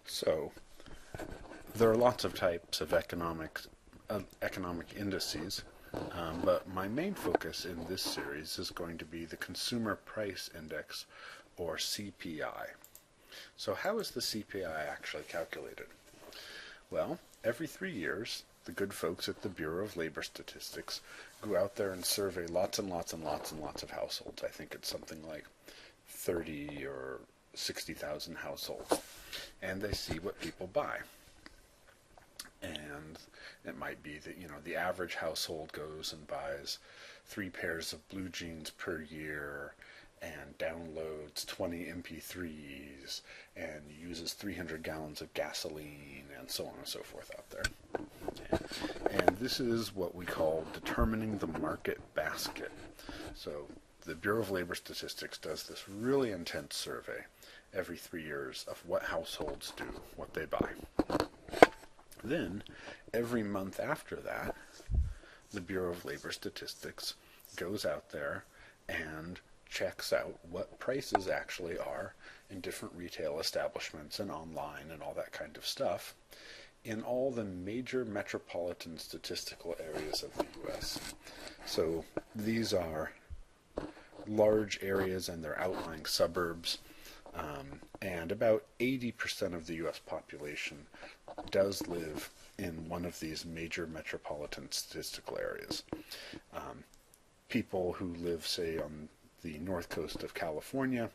So there are lots of types of economic indices, but my main focus in this series is going to be the Consumer Price Index, or CPI. So how is the CPI actually calculated? Well, every 3 years, the good folks at the Bureau of Labor Statistics go out there and survey lots and lots and lots and lots of households. I think it's something like 30 or 60,000 households. And they see what people buy. And it might be that, the average household goes and buys 3 pairs of blue jeans per year and downloads 20 MP3s and uses 300 gallons of gasoline and so on and so forth out there. And this is what we call determining the market basket. So the Bureau of Labor Statistics does this really intense survey every 3 years of what households do, what they buy. Then, every month after that, the Bureau of Labor Statistics goes out there and checks out what prices actually are in different retail establishments and online and all that kind of stuff in all the major metropolitan statistical areas of the U.S. So these are large areas and their outlying suburbs, and about 80% of the U.S. population does live in one of these major metropolitan statistical areas. People who live, say, on the north coast of California,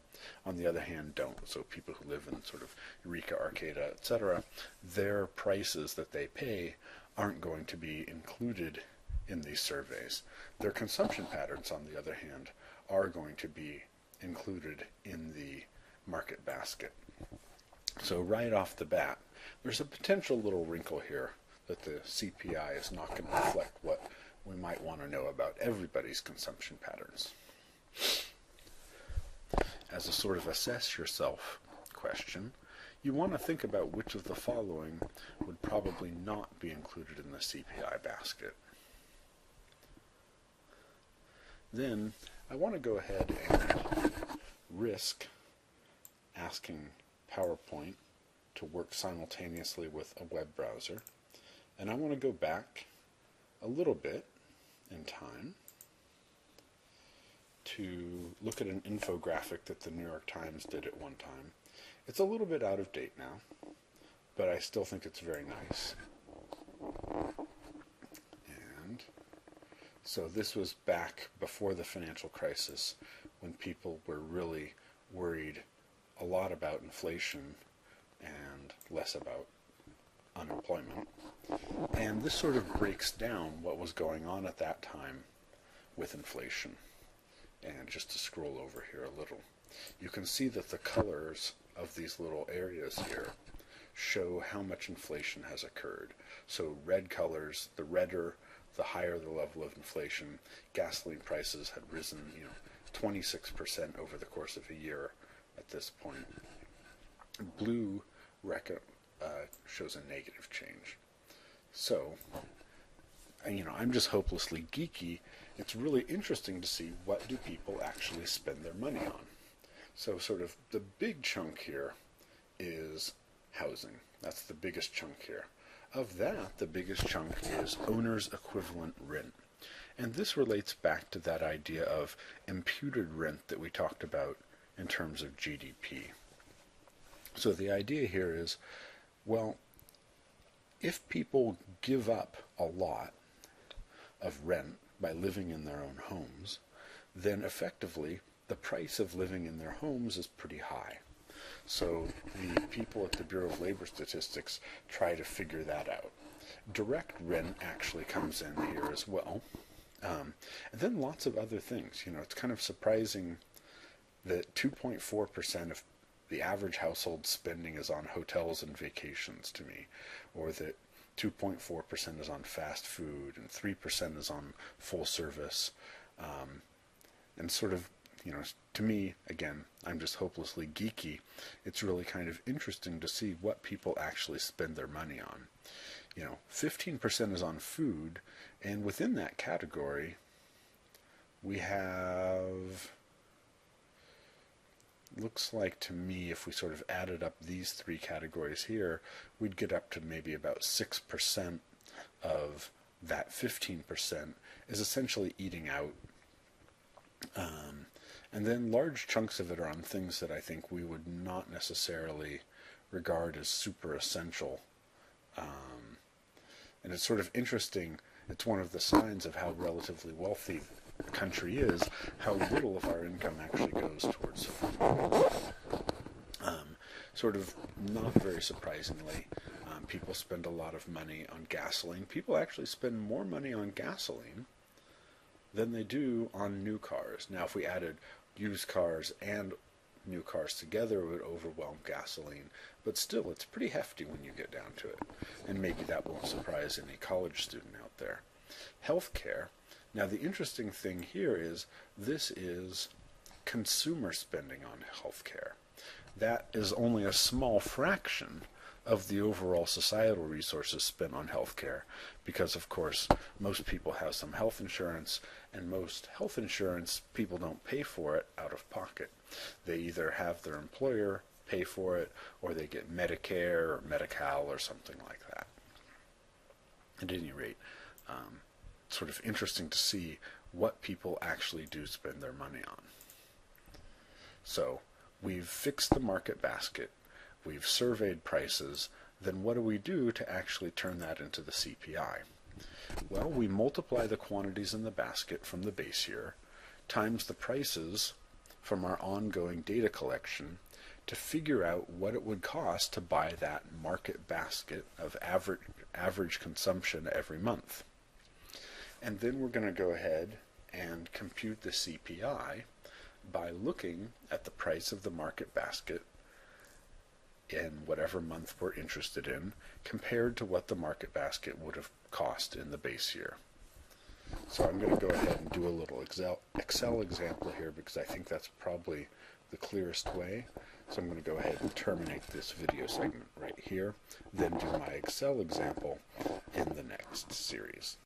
on the other hand, don't. So people who live in sort of Eureka, Arcata, etc., their prices that they pay aren't going to be included in these surveys. Their consumption patterns, on the other hand, are going to be included in the market basket. So right off the bat, there's a potential little wrinkle here that the CPI is not going to reflect what we might want to know about everybody's consumption patterns. As a sort of assess yourself question, you want to think about which of the following would probably not be included in the CPI basket. Then I want to go ahead and risk asking PowerPoint to work simultaneously with a web browser. And I want to go back a little bit in time to look at an infographic that the New York Times did at one time. It's a little bit out of date now, but I still think it's very nice. And so this was back before the financial crisis, when people were really worried a lot about inflation and less about unemployment. And this sort of breaks down what was going on at that time with inflation. And just to scroll over here a little, you can see that the colors of these little areas here show how much inflation has occurred. So red colors, the redder, the higher the level of inflation. Gasoline prices had risen, 26% over the course of a year at this point. Blue shows a negative change. So, I'm just hopelessly geeky. It's really interesting to see what do people actually spend their money on. So sort of the big chunk here is housing. That's the biggest chunk here. Of that, the biggest chunk is owner's equivalent rent. And this relates back to that idea of imputed rent that we talked about in terms of GDP. So the idea here is, well, if people give up a lot of rent by living in their own homes, then effectively the price of living in their homes is pretty high. So the people at the Bureau of Labor Statistics try to figure that out. Direct rent actually comes in here as well. And then lots of other things. It's kind of surprising that 2.4% of the average household spending is on hotels and vacations to me, or that 2.4% is on fast food and 3% is on full service. And sort of, to me, again, I'm just hopelessly geeky. It's really kind of interesting to see what people actually spend their money on. 15% is on food, and within that category, we have looks like to me, if we sort of added up these three categories here, we'd get up to maybe about 6% of that 15% is essentially eating out. And then large chunks of it are on things that I think we would not necessarily regard as super essential. And it's sort of interesting. It's one of the signs of how relatively wealthy a country is, how little of our income actually goes towards food. Sort of not very surprisingly, people spend a lot of money on gasoline. People actually spend more money on gasoline than they do on new cars. Now, if we added used cars and new cars together, it would overwhelm gasoline. But still, it's pretty hefty when you get down to it. And maybe that won't surprise any college student out there. Healthcare. Now, the interesting thing here is this is consumer spending on healthcare. That is only a small fraction of the overall societal resources spent on healthcare, because of course most people have some health insurance, and most health insurance people don't pay for it out of pocket. They either have their employer pay for it, or they get Medicare or Medi-Cal or something like that. At any rate, sort of interesting to see what people actually do spend their money on. So we've fixed the market basket, we've surveyed prices, then what do we do to actually turn that into the CPI? Well, we multiply the quantities in the basket from the base year times the prices from our ongoing data collection to figure out what it would cost to buy that market basket of average consumption every month. And then we're going to go ahead and compute the CPI by looking at the price of the market basket in whatever month we're interested in compared to what the market basket would have cost in the base year. So I'm going to go ahead and do a little Excel example here because I think that's probably the clearest way. So I'm going to go ahead and terminate this video segment right here, then do my Excel example in the next series.